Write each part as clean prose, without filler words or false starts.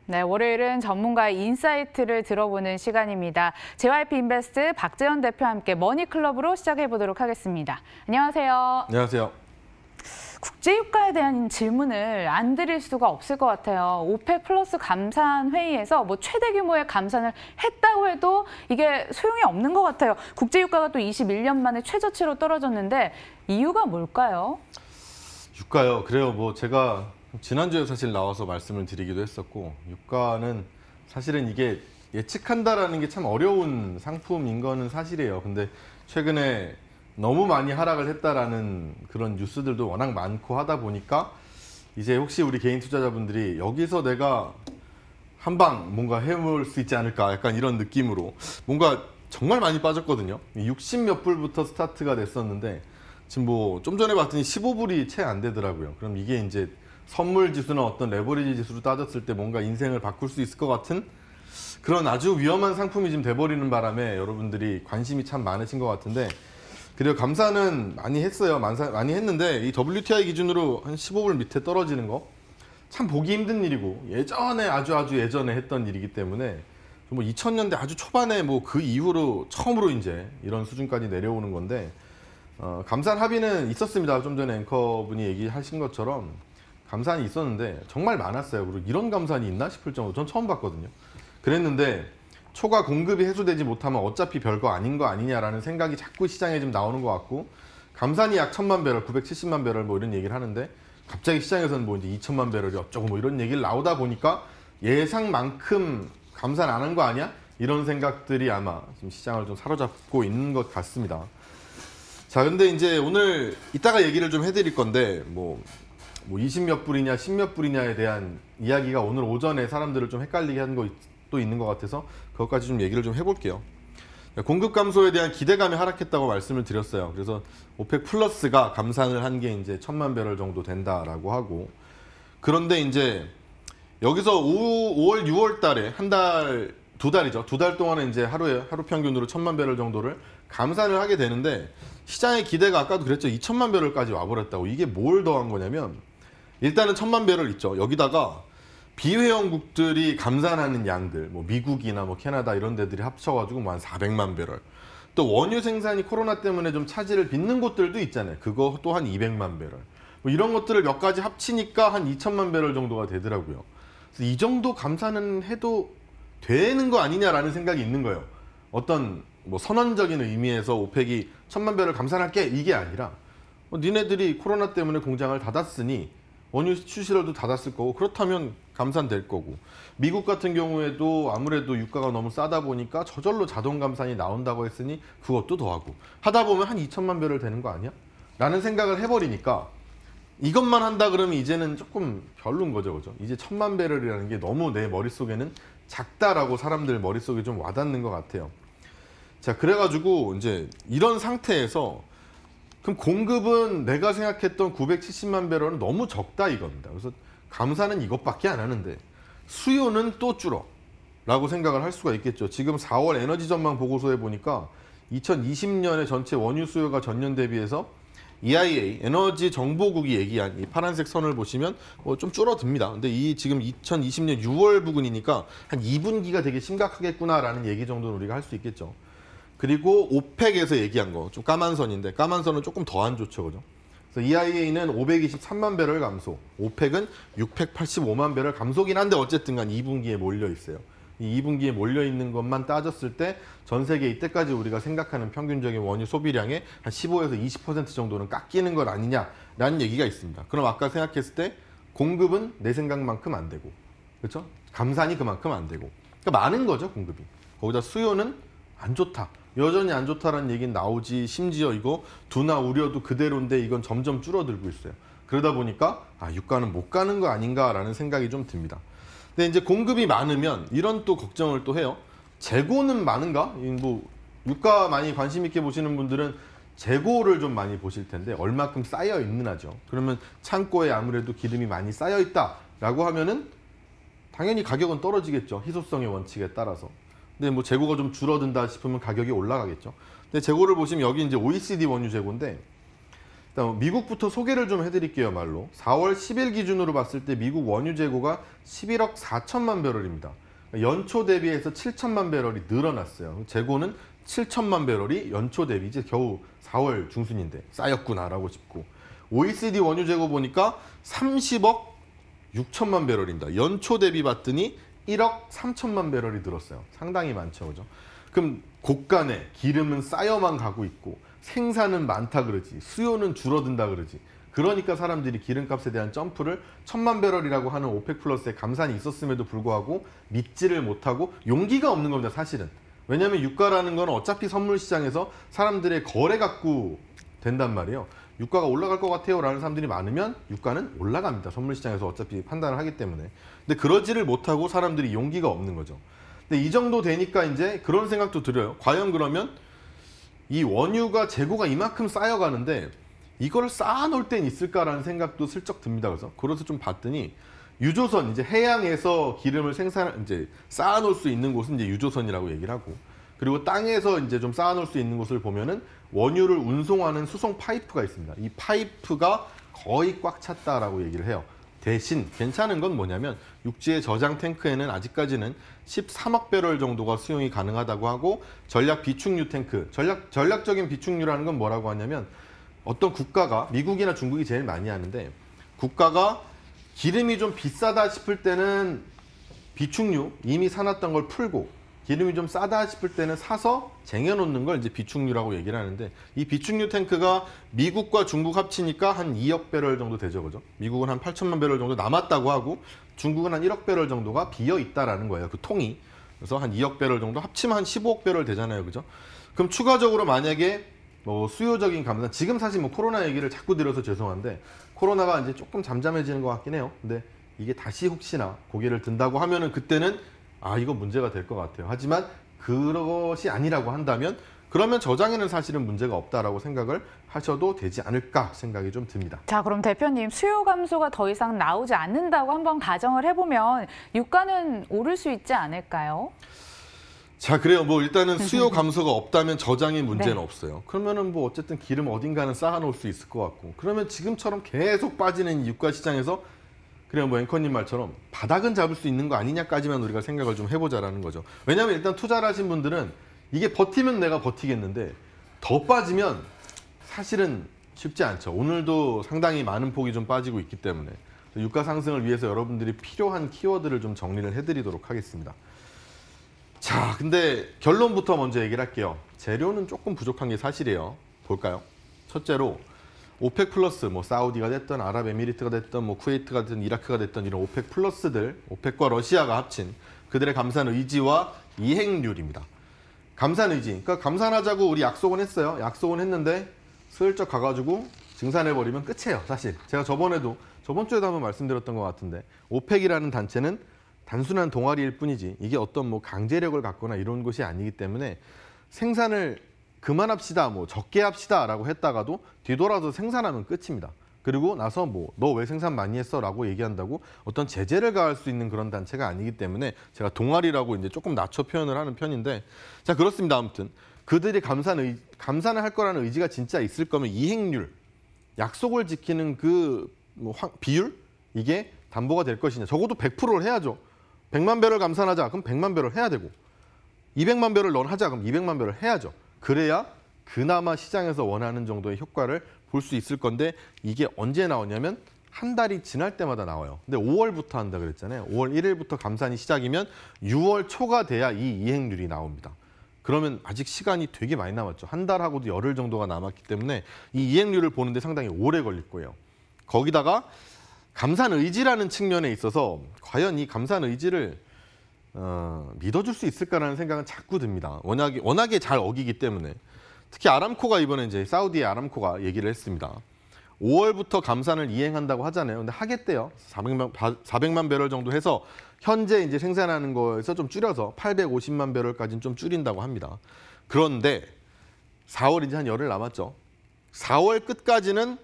네, 월요일은 전문가의 인사이트를 들어보는 시간입니다. JYP 인베스트 박재현 대표와 함께 머니클럽으로 시작해 보도록 하겠습니다. 안녕하세요. 안녕하세요. 국제유가에 대한 질문을 안 드릴 수가 없을 것 같아요. 오펙 플러스 감산 회의에서 최대 규모의 감산을 했다고 해도 이게 소용이 없는 것 같아요. 국제유가가 또 21년 만에 최저치로 떨어졌는데 이유가 뭘까요? 유가요. 그래요. 제가 지난주에 사실 나와서 말씀을 드리기도 했었고, 유가는 사실은 이게 예측한다라는 게 참 어려운 상품인 거는 사실이에요. 근데 최근에 너무 많이 하락을 했다라는 그런 뉴스들도 워낙 많고 하다 보니까 이제 혹시 우리 개인 투자자분들이 여기서 내가 한방 뭔가 해볼 수 있지 않을까, 약간 이런 느낌으로 뭔가 정말 많이 빠졌거든요. 60 몇 불부터 스타트가 됐었는데 지금 좀 전에 봤더니 15불이 채 안 되더라고요. 그럼 이게 이제 선물 지수나 어떤 레버리지 지수로 따졌을 때 뭔가 인생을 바꿀 수 있을 것 같은 그런 아주 위험한 상품이 지금 돼버리는 바람에 여러분들이 관심이 참 많으신 것 같은데, 그리고 감사는 많이 했어요. 많이 했는데 이 WTI 기준으로 한 15불 밑에 떨어지는 거 참 보기 힘든 일이고, 예전에 아주 예전에 했던 일이기 때문에 2000년대 아주 초반에 그 이후로 처음으로 이제 이런 수준까지 내려오는 건데, 감산 합의는 있었습니다. 좀 전에 앵커분이 얘기하신 것처럼 감산이 있었는데 정말 많았어요. 그리고 이런 감산이 있나 싶을 정도로 전 처음 봤거든요. 그랬는데 초과 공급이 해소되지 못하면 어차피 별거 아닌 거 아니냐라는 생각이 자꾸 시장에 좀 나오는 것 같고, 감산이 약 1000만 배럴, 970만 배럴 이런 얘기를 하는데 갑자기 시장에서는 이제 2000만 배럴이 어쩌고 이런 얘기를 나오다 보니까 예상만큼 감산 안 한 거 아니야? 이런 생각들이 아마 지금 시장을 좀 사로잡고 있는 것 같습니다. 자, 근데 이제 오늘 이따가 얘기를 좀 해드릴 건데 20 몇 불이냐 10 몇 불이냐에 대한 이야기가 오늘 오전에 사람들을 좀 헷갈리게 한 것도 있는 것 같아서 그것까지 좀 얘기를 좀 해볼게요. 공급 감소에 대한 기대감이 하락했다고 말씀을 드렸어요. 그래서 오펙 플러스가 감산을 한 게 이제 1000만 배럴 정도 된다라고 하고, 그런데 이제 여기서 5월 6월 달에 두 달이죠. 두 달 동안에 이제 하루 평균으로 1000만 배럴 정도를 감산을 하게 되는데, 시장의 기대가 아까도 그랬죠. 2000만 배럴까지 와버렸다고. 이게 뭘 더한 거냐면, 일단은 1000만 배럴 있죠. 여기다가 비회원국들이 감산하는 양들, 미국이나 캐나다 이런 데들이 합쳐가지고 한 400만 배럴. 또 원유 생산이 코로나 때문에 좀 차질을 빚는 곳들도 있잖아요. 그거 또 한 200만 배럴. 이런 것들을 몇 가지 합치니까 한 2000만 배럴 정도가 되더라고요. 그래서 이 정도 감산은 해도 되는 거 아니냐라는 생각이 있는 거예요. 어떤 선언적인 의미에서 오펙이 1000만 배럴 감산할게 이게 아니라, 니네들이 코로나 때문에 공장을 닫았으니 원유 수출시설도 닫았을 거고, 그렇다면 감산될 거고, 미국 같은 경우에도 아무래도 유가가 너무 싸다 보니까 저절로 자동 감산이 나온다고 했으니 그것도 더하고 하다 보면 한 2000만 배럴 되는 거 아니야? 라는 생각을 해버리니까 이것만 한다 그러면 이제는 조금 별로인 거죠. 그죠? 이제 1000만 배럴이라는 게 너무 내 머릿속에는 작다라고 사람들 머릿속에 좀 와닿는 것 같아요. 자, 그래가지고 이제 이런 상태에서 그럼 공급은 내가 생각했던 970만 배럴은 너무 적다 이겁니다. 그래서 감산은 이것밖에 안 하는데 수요는 또 줄어 라고 생각을 할 수가 있겠죠. 지금 4월 에너지 전망 보고서에 보니까 2020년에 전체 원유 수요가 전년 대비해서 EIA 에너지 정보국이 얘기한 이 파란색 선을 보시면 좀 줄어듭니다. 근데 이 지금 2020년 6월 부근이니까 한 2분기가 되게 심각하겠구나라는 얘기 정도는 우리가 할 수 있겠죠. 그리고 오펙에서 얘기한 거 좀 까만 선인데, 까만 선은 조금 더 안 좋죠. 그죠? 그래서 EIA는 523만 배럴 감소, 오펙은 685만 배럴 감소긴 한데 어쨌든 간 2분기에 몰려 있어요. 이 2분기에 몰려 있는 것만 따졌을 때 전 세계 이때까지 우리가 생각하는 평균적인 원유 소비량의 한 15에서 20% 정도는 깎이는 것 아니냐라는 얘기가 있습니다. 그럼 아까 생각했을 때 공급은 내 생각만큼 안 되고, 그렇죠? 감산이 그만큼 안 되고, 그러니까 많은 거죠, 공급이. 거기다 수요는 안 좋다. 여전히 안 좋다라는 얘기는 나오지, 심지어 이거 두나 우려도 그대로인데 이건 점점 줄어들고 있어요. 그러다 보니까 유가는 못 가는 거 아닌가라는 생각이 좀 듭니다. 근데 이제 공급이 많으면 이런 또 걱정을 또 해요. 재고는 많은가? 유가 많이 관심 있게 보시는 분들은 재고를 좀 많이 보실 텐데 얼마큼 쌓여 있느냐죠. 그러면 창고에 아무래도 기름이 많이 쌓여 있다라고 하면은 당연히 가격은 떨어지겠죠. 희소성의 원칙에 따라서. 근데 재고가 좀 줄어든다 싶으면 가격이 올라가겠죠. 근데 재고를 보시면 여기 이제 OECD 원유 재고인데 일단 미국부터 소개를 좀 해드릴게요, 말로. 4월 10일 기준으로 봤을 때 미국 원유 재고가 11억 4천만 배럴입니다. 연초 대비해서 7천만 배럴이 늘어났어요. 재고는 7천만 배럴이 연초 대비 이제 겨우 4월 중순인데 쌓였구나라고 싶고, OECD 원유 재고 보니까 30억 6천만 배럴입니다. 연초 대비 봤더니 1억 3천만 배럴이 늘었어요. 상당히 많죠, 그죠? 그럼 곳간에 기름은 쌓여만 가고 있고 생산은 많다 그러지, 수요는 줄어든다 그러지. 그러니까 사람들이 기름값에 대한 점프를 1,000만 배럴이라고 하는 오펙 플러스의 감산이 있었음에도 불구하고 믿지를 못하고, 용기가 없는 겁니다, 사실은. 왜냐하면 유가라는 건 어차피 선물 시장에서 사람들의 거래 갖고 된단 말이에요. 유가가 올라갈 것 같아요 라는 사람들이 많으면 유가는 올라갑니다. 선물 시장에서 어차피 판단을 하기 때문에. 근데 그러지를 못하고 사람들이 용기가 없는 거죠. 근데 이 정도 되니까 이제 그런 생각도 들어요. 과연 그러면 이 원유가 재고가 이만큼 쌓여가는데 이거를 쌓아놓을 땐 있을까라는 생각도 슬쩍 듭니다. 그래서 좀 봤더니 유조선, 이제 해양에서 기름을 이제 쌓아놓을 수 있는 곳은 이제 유조선이라고 얘기를 하고, 그리고 땅에서 이제 좀 쌓아놓을 수 있는 곳을 보면은 원유를 운송하는 수송 파이프가 있습니다. 이 파이프가 거의 꽉 찼다라고 얘기를 해요. 대신 괜찮은 건 뭐냐면 육지의 저장 탱크에는 아직까지는 13억 배럴 정도가 수용이 가능하다고 하고, 전략 비축유 탱크, 전략적인 비축유라는 건 뭐라고 하냐면, 어떤 국가가, 미국이나 중국이 제일 많이 하는데, 국가가 기름이 좀 비싸다 싶을 때는 비축유 이미 사놨던 걸 풀고, 기름이 좀 싸다 싶을 때는 사서 쟁여놓는 걸 이제 비축유라고 얘기를 하는데, 이 비축유 탱크가 미국과 중국 합치니까 한 2억 배럴 정도 되죠, 그죠? 미국은 한 8천만 배럴 정도 남았다고 하고, 중국은 한 1억 배럴 정도가 비어 있다라는 거예요, 그 통이. 그래서 한 2억 배럴 정도 합치면 한 15억 배럴 되잖아요, 그죠? 그럼 추가적으로 만약에 뭐 수요적인 감산, 지금 사실 뭐 코로나 얘기를 자꾸 드려서 죄송한데 코로나가 이제 조금 잠잠해지는 것 같긴 해요. 근데 이게 다시 혹시나 고개를 든다고 하면은 그때는 이거 문제가 될 것 같아요. 하지만 그것이 아니라고 한다면, 그러면 저장에는 사실은 문제가 없다라고 생각을 하셔도 되지 않을까 생각이 좀 듭니다. 자, 그럼 대표님, 수요 감소가 더 이상 나오지 않는다고 한번 가정을 해보면 유가는 오를 수 있지 않을까요? 자, 그래요. 뭐 일단은 수요 감소가 없다면 저장의 문제는 네. 없어요. 그러면은 뭐 어쨌든 기름 어딘가는 쌓아놓을 수 있을 것 같고, 그러면 지금처럼 계속 빠지는 이 유가 시장에서 그냥 뭐 앵커님 말처럼 바닥은 잡을 수 있는 거 아니냐까지만 우리가 생각을 좀 해보자라는 거죠. 왜냐하면 일단 투자를 하신 분들은 이게 버티면 내가 버티겠는데 더 빠지면 사실은 쉽지 않죠. 오늘도 상당히 많은 폭이 좀 빠지고 있기 때문에 유가 상승을 위해서 여러분들이 필요한 키워드를 좀 정리를 해드리도록 하겠습니다. 자, 근데 결론부터 먼저 얘기를 할게요. 재료는 조금 부족한 게 사실이에요. 볼까요? 첫째로 오펙 플러스, 뭐 사우디가 됐든 아랍에미리트가 됐든 뭐 쿠웨이트가 됐든 이라크가 됐든 이런 오펙 플러스들, 오펙과 러시아가 합친 그들의 감산 의지와 이행률입니다. 감산 의지, 그러니까 감산하자고 우리 약속은 했어요. 약속은 했는데 슬쩍 가가지고 증산해버리면 끝이에요, 사실. 제가 저번 주에도 한번 말씀드렸던 것 같은데, 오펙이라는 단체는 단순한 동아리일 뿐이지 이게 어떤 뭐 강제력을 갖거나 이런 것이 아니기 때문에 생산을 그만합시다, 뭐 적게 합시다라고 했다가도 뒤돌아서 생산하면 끝입니다. 그리고 나서 뭐 너 왜 생산 많이 했어라고 얘기한다고 어떤 제재를 가할 수 있는 그런 단체가 아니기 때문에 제가 동아리라고 이제 조금 낮춰 표현을 하는 편인데, 자, 그렇습니다. 아무튼 그들이 감산을 할 거라는 의지가 진짜 있을 거면 이행률, 약속을 지키는 그 뭐 비율, 이게 담보가 될 것이냐. 적어도 100%를 해야죠. 100만 배럴 감산하자, 그럼 100만 배럴 해야 되고, 200만 배럴 넌 하자, 그럼 200만 배럴 해야죠. 그래야 그나마 시장에서 원하는 정도의 효과를 볼 수 있을 건데, 이게 언제 나오냐면 한 달이 지날 때마다 나와요. 근데 5월부터 한다 그랬잖아요. 5월 1일부터 감산이 시작이면 6월 초가 돼야 이 이행률이 나옵니다. 그러면 아직 시간이 되게 많이 남았죠. 한 달하고도 열흘 정도가 남았기 때문에 이 이행률을 보는데 상당히 오래 걸릴 거예요. 거기다가 감산 의지라는 측면에 있어서 과연 이 감산 의지를 믿어줄 수 있을까라는 생각은 자꾸 듭니다. 워낙에 잘 어기기 때문에. 특히 아람코가 이번에 이제 사우디의 아람코가 얘기를 했습니다. 5월부터 감산을 이행한다고 하잖아요. 근데 하겠대요. 400만 배럴 정도 해서 현재 이제 생산하는 거에서 좀 줄여서 850만 배럴까지는 좀 줄인다고 합니다. 그런데 4월 이제 한 열흘 남았죠. 4월 끝까지는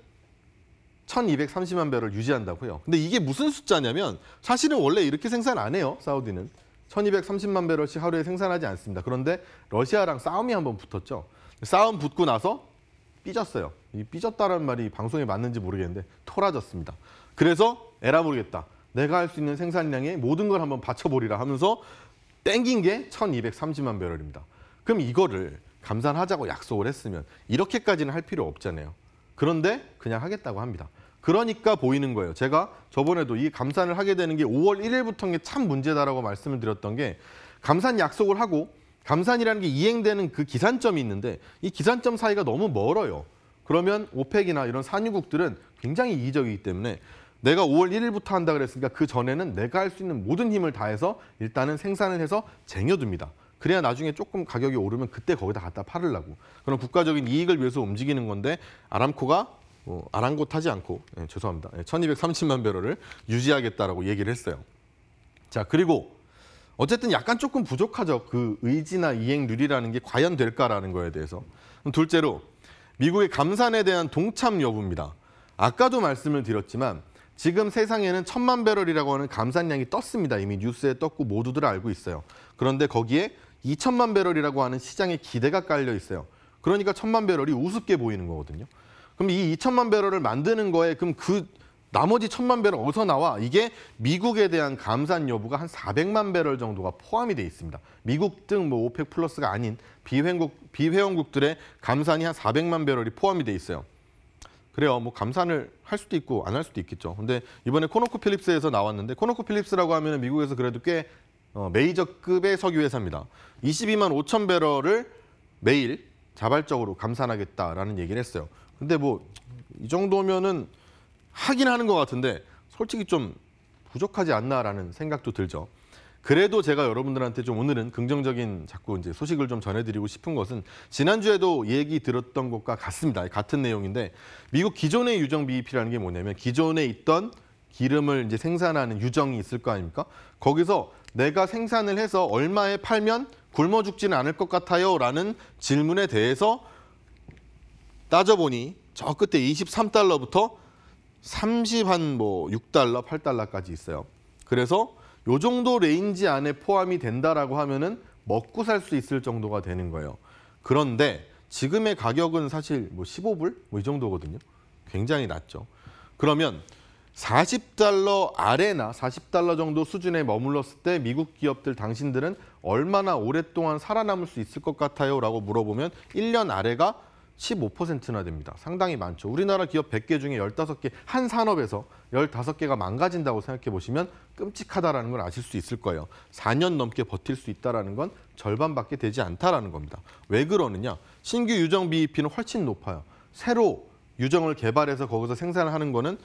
1230만 배럴 유지한다고요. 근데 이게 무슨 숫자냐면 사실은 원래 이렇게 생산 안 해요. 사우디는 1230만 배럴씩 하루에 생산하지 않습니다. 그런데 러시아랑 싸움이 한번 붙었죠. 싸움 붙고 나서 삐졌어요. 이 삐졌다는 말이 방송에 맞는지 모르겠는데 토라졌습니다. 그래서 에라 모르겠다. 내가 할 수 있는 생산량의 모든 걸 한번 바쳐보리라 하면서 땡긴 게 1230만 배럴입니다. 그럼 이거를 감산하자고 약속을 했으면 이렇게까지는 할 필요 없잖아요. 그런데 그냥 하겠다고 합니다. 그러니까 보이는 거예요. 제가 저번에도 이 감산을 하게 되는 게 5월 1일부터인 게 참 문제다라고 말씀을 드렸던 게 감산 약속을 하고 감산이라는 게 이행되는 그 기산점이 있는데 이 기산점 사이가 너무 멀어요. 그러면 오펙이나 이런 산유국들은 굉장히 이기적이기 때문에 내가 5월 1일부터 한다 그랬으니까 그 전에는 내가 할 수 있는 모든 힘을 다해서 일단은 생산을 해서 쟁여둡니다. 그래야 나중에 조금 가격이 오르면 그때 거기다 갖다 팔으려고. 그런 국가적인 이익을 위해서 움직이는 건데 아람코가 아랑곳하지 않고 죄송합니다. 1230만 배럴을 유지하겠다라고 얘기를 했어요. 자, 그리고 어쨌든 약간 조금 부족하죠. 그 의지나 이행률이라는 게 과연 될까라는 거에 대해서. 둘째로 미국의 감산에 대한 동참 여부입니다. 아까도 말씀을 드렸지만 지금 세상에는 1000만 배럴이라고 하는 감산량이 떴습니다. 이미 뉴스에 떴고 모두들 알고 있어요. 그런데 거기에 2000만 배럴이라고 하는 시장의 기대가 깔려 있어요. 그러니까 1000만 배럴이 우습게 보이는 거거든요. 그럼 이 2000만 배럴을 만드는 거에 그럼 그 나머지 1000만 배럴 어디서 나와? 이게 미국에 대한 감산 여부가 한 400만 배럴 정도가 포함이 돼 있습니다. 미국 등 뭐 오펙 플러스가 아닌 비회원국들의 감산이 한 400만 배럴이 포함이 돼 있어요. 그래요. 뭐 감산을 할 수도 있고 안 할 수도 있겠죠. 근데 이번에 코노코필립스에서 나왔는데 코노코필립스라고 하면 미국에서 그래도 꽤 메이저급의 석유 회사입니다. 22만 5천 배럴을 매일 자발적으로 감산하겠다라는 얘기를 했어요. 근데 뭐 이 정도면은 하긴 하는 것 같은데 솔직히 좀 부족하지 않나라는 생각도 들죠. 그래도 제가 여러분들한테 좀 오늘은 긍정적인 자꾸 이제 소식을 좀 전해드리고 싶은 것은 지난주에도 얘기 들었던 것과 같습니다. 같은 내용인데 미국 기존의 유정 BEP라는 게 뭐냐면 기존에 있던 기름을 이제 생산하는 유정이 있을 거 아닙니까? 거기서 내가 생산을 해서 얼마에 팔면 굶어 죽지는 않을 것 같아요라는 질문에 대해서 따져보니 저 끝에 23달러부터 6달러, 8달러까지 있어요. 그래서 요 정도 레인지 안에 포함이 된다라고 하면은 먹고 살 수 있을 정도가 되는 거예요. 그런데 지금의 가격은 사실 뭐 15불 뭐 이 정도거든요. 굉장히 낮죠. 그러면 40달러 아래나 40달러 정도 수준에 머물렀을 때 미국 기업들 당신들은 얼마나 오랫동안 살아남을 수 있을 것 같아요? 라고 물어보면 1년 아래가 15%나 됩니다. 상당히 많죠. 우리나라 기업 100개 중에 15개, 한 산업에서 15개가 망가진다고 생각해 보시면 끔찍하다라는 걸 아실 수 있을 거예요. 4년 넘게 버틸 수 있다는 건 절반밖에 되지 않다라는 겁니다. 왜 그러느냐? 신규 유정 BEP는 훨씬 높아요. 새로 유정을 개발해서 거기서 생산을 하는 거는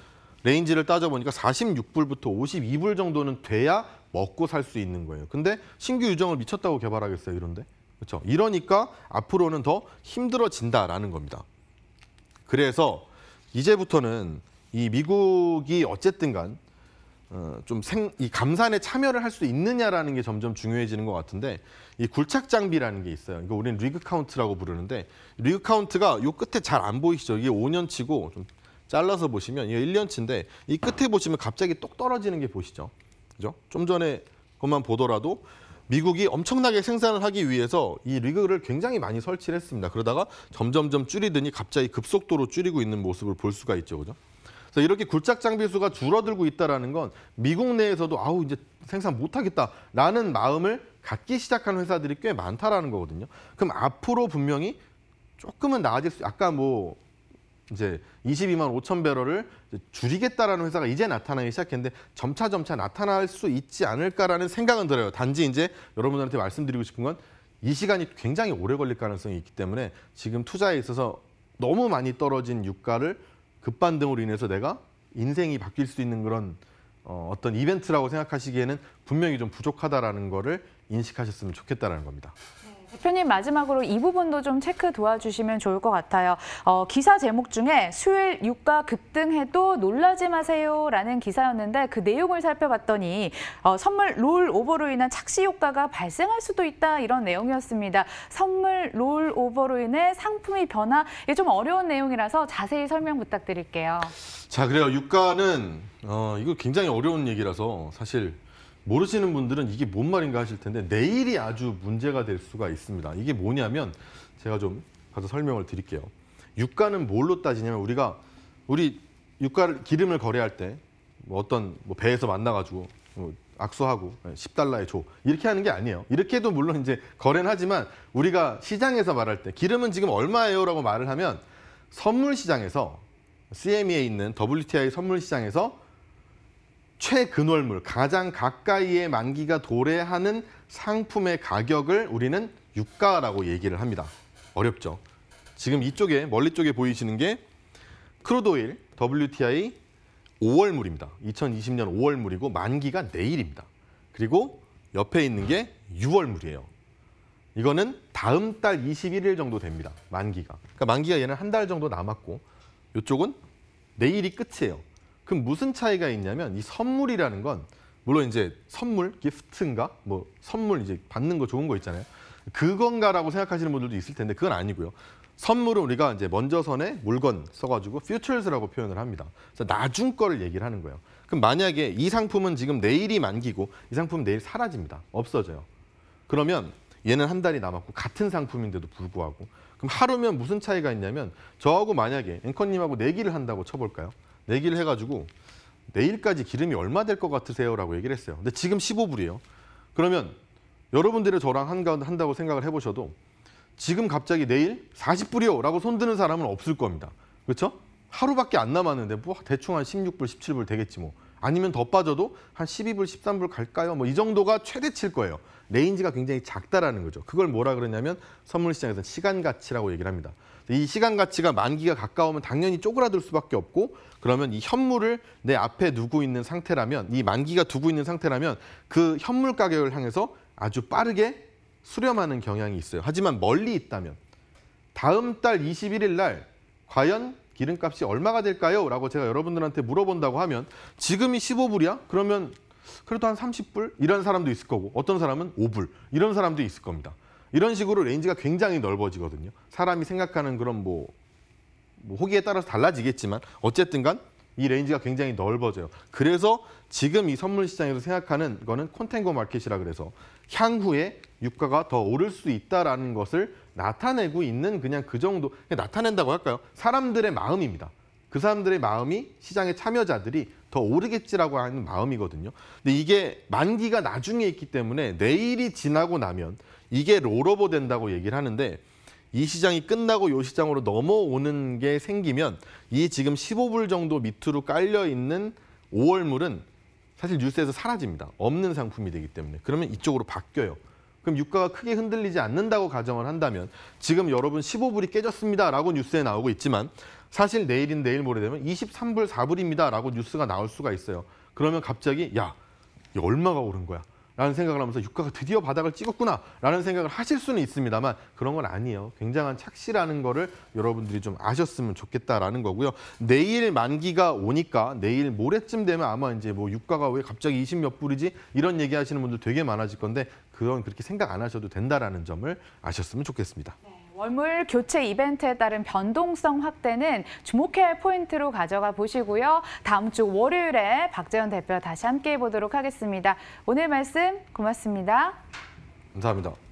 레인지를 따져보니까 46불부터 52불 정도는 돼야 먹고 살 수 있는 거예요. 근데 신규 유정을 미쳤다고 개발하겠어요, 이런데? 그렇죠. 이러니까 앞으로는 더 힘들어진다라는 겁니다. 그래서 이제부터는 이 미국이 어쨌든 간 이 감산에 참여를 할 수 있느냐라는 게 점점 중요해지는 것 같은데 이 굴착 장비라는 게 있어요. 이거 우리는 리그 카운트라고 부르는데 리그 카운트가 요 끝에 잘 안 보이시죠? 이게 5년치고 좀 잘라서 보시면 이게 1년치인데 이 끝에 보시면 갑자기 똑 떨어지는 게 보시죠. 그죠? 좀 전에 것만 보더라도 미국이 엄청나게 생산을 하기 위해서 이 리그를 굉장히 많이 설치를 했습니다. 그러다가 점점점 줄이더니 갑자기 급속도로 줄이고 있는 모습을 볼 수가 있죠. 그죠? 그래서 이렇게 굴착 장비 수가 줄어들고 있다는 건 미국 내에서도 아우 이제 생산 못하겠다라는 마음을 갖기 시작한 회사들이 꽤 많다라는 거거든요. 그럼 앞으로 분명히 조금은 나아질 수 아까 뭐 이제 22만 5천 배럴을 줄이겠다라는 회사가 이제 나타나기 시작했는데 점차 나타날 수 있지 않을까라는 생각은 들어요. 단지 이제 여러분들한테 말씀드리고 싶은 건 이 시간이 굉장히 오래 걸릴 가능성이 있기 때문에 지금 투자에 있어서 너무 많이 떨어진 유가를 급반등으로 인해서 내가 인생이 바뀔 수 있는 그런 어떤 이벤트라고 생각하시기에는 분명히 좀 부족하다라는 거를 인식하셨으면 좋겠다라는 겁니다. 대표님 마지막으로 이 부분도 좀 체크 도와주시면 좋을 것 같아요. 기사 제목 중에 수요일 유가 급등해도 놀라지 마세요라는 기사였는데 그 내용을 살펴봤더니 선물 롤 오버로 인한 착시 효과가 발생할 수도 있다 이런 내용이었습니다. 선물 롤 오버로 인해 상품이 변화 이게 좀 어려운 내용이라서 자세히 설명 부탁드릴게요. 자, 그래요. 유가는 이거 굉장히 어려운 얘기라서 사실 모르시는 분들은 이게 뭔 말인가 하실 텐데 내일이 아주 문제가 될 수가 있습니다. 이게 뭐냐면 제가 좀 가서 설명을 드릴게요. 유가는 뭘로 따지냐면 우리 유가를 기름을 거래할 때 뭐 어떤 뭐 배에서 만나가지고 뭐 악수하고 10달러에 줘 이렇게 하는 게 아니에요. 이렇게도 물론 이제 거래는 하지만 우리가 시장에서 말할 때 기름은 지금 얼마예요라고 말을 하면 선물 시장에서 CME에 있는 WTI 선물 시장에서 최근월물 가장 가까이에 만기가 도래하는 상품의 가격을 우리는 유가라고 얘기를 합니다. 어렵죠. 지금 이쪽에 멀리 쪽에 보이시는 게 크루드오일 WTI 5월물입니다. 2020년 5월물이고 만기가 내일입니다. 그리고 옆에 있는 게 6월물이에요. 이거는 다음 달 21일 정도 됩니다. 만기가. 그러니까 만기가 얘는 한 달 정도 남았고 이쪽은 내일이 끝이에요. 그럼 무슨 차이가 있냐면 이 선물이라는 건 물론 이제 선물, 기프트인가? 뭐 선물 이제 받는 거 좋은 거 있잖아요. 그건가라고 생각하시는 분들도 있을 텐데 그건 아니고요. 선물은 우리가 이제 먼저 선에 물건 써가지고 futures라고 표현을 합니다. 그래서 나중 거를 얘기를 하는 거예요. 그럼 만약에 이 상품은 지금 내일이 만기고 이 상품은 내일 사라집니다. 없어져요. 그러면 얘는 한 달이 남았고 같은 상품인데도 불구하고 그럼 하루면 무슨 차이가 있냐면 저하고 만약에 앵커님하고 내기를 한다고 쳐볼까요? 내기를 해가지고 내일까지 기름이 얼마 될 것 같으세요? 라고 얘기를 했어요. 근데 지금 15불이에요. 그러면 여러분들이 저랑 한다고 생각을 해보셔도 지금 갑자기 내일 40불이요 라고 손드는 사람은 없을 겁니다. 그렇죠? 하루밖에 안 남았는데 뭐 대충 한 16불, 17불 되겠지 뭐. 아니면 더 빠져도 한 12불, 13불 갈까요? 뭐 이 정도가 최대치일 거예요. 레인지가 굉장히 작다라는 거죠. 그걸 뭐라 그러냐면 선물 시장에서는 시간 가치라고 얘기를 합니다. 이 시간 가치가 만기가 가까우면 당연히 쪼그라들 수밖에 없고 그러면 이 현물을 내 앞에 두고 있는 상태라면 이 만기가 두고 있는 상태라면 그 현물 가격을 향해서 아주 빠르게 수렴하는 경향이 있어요. 하지만 멀리 있다면 다음 달 21일 날 과연 기름값이 얼마가 될까요? 라고 제가 여러분들한테 물어본다고 하면 지금이 15불이야? 그러면 그래도 한 30불? 이런 사람도 있을 거고 어떤 사람은 5불 이런 사람도 있을 겁니다. 이런 식으로 레인지가 굉장히 넓어지거든요. 사람이 생각하는 그런 뭐 호기에 따라서 달라지겠지만 어쨌든 간 이 레인지가 굉장히 넓어져요. 그래서 지금 이 선물 시장에서 생각하는 거는 콘탱고 마켓이라 그래서 향후에 유가가 더 오를 수 있다라는 것을 나타내고 있는 그냥 그 정도 나타낸다고 할까요? 사람들의 마음입니다. 그 사람들의 마음이 시장의 참여자들이 더 오르겠지라고 하는 마음이거든요. 근데 이게 만기가 나중에 있기 때문에 내일이 지나고 나면 이게 롤오버 된다고 얘기를 하는데 이 시장이 끝나고 이 시장으로 넘어오는 게 생기면 이 지금 15불 정도 밑으로 깔려 있는 5월물은 사실 뉴스에서 사라집니다. 없는 상품이 되기 때문에. 그러면 이쪽으로 바뀌어요. 그럼 유가가 크게 흔들리지 않는다고 가정을 한다면 지금 여러분 15불이 깨졌습니다라고 뉴스에 나오고 있지만 사실 내일인 내일 모레 되면 23불 4불입니다라고 뉴스가 나올 수가 있어요. 그러면 갑자기 야, 이게 얼마가 오른 거야? 라는 생각을 하면서 유가가 드디어 바닥을 찍었구나 라는 생각을 하실 수는 있습니다만 그런 건 아니에요. 굉장한 착시라는 거를 여러분들이 좀 아셨으면 좋겠다라는 거고요. 내일 만기가 오니까 내일 모레쯤 되면 아마 이제 뭐 유가가 왜 갑자기 20몇 불이지 이런 얘기 하시는 분들 되게 많아질 건데 그건 그렇게 생각 안 하셔도 된다라는 점을 아셨으면 좋겠습니다. 월물 교체 이벤트에 따른 변동성 확대는 주목할 포인트로 가져가 보시고요. 다음 주 월요일에 박재현 대표와 다시 함께해 보도록 하겠습니다. 오늘 말씀 고맙습니다. 감사합니다.